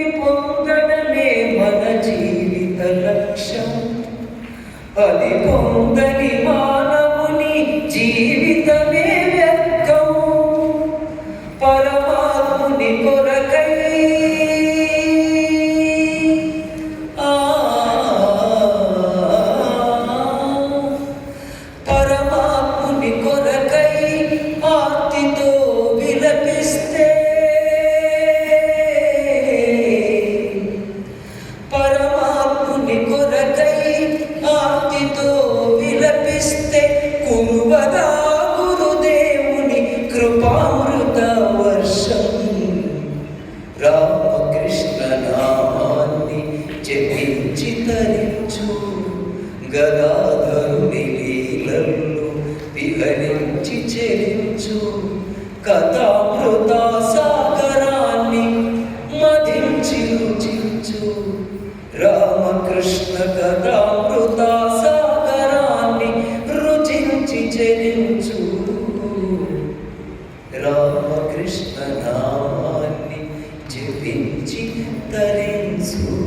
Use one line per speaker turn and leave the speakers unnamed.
పొందడమే మన జీవిత లక్ష్యం. అది పొందని మానవుని జీవితమే వ్యర్థం. పరమాత్ముని కొరకై పరమాత్ముని కొరకై ఆర్తితో విలపిస్తే పరమాత్ముని కొరకై ఆర్తితో విలపిస్తే కురువదా గురుదేవుని కృపామృత వర్షం. రామకృష్ణ నామాన్ని జపించి తరించు, గదాధరుని లీలల్లో విహరించి చెరించు. కథామృత సాగరాన్ని మదించి రుచించు. రామకృష్ణ కథామృత సాగరాన్ని రుచించి చెరించు. రామకృష్ణ నామాన్ని జపించి తరించు.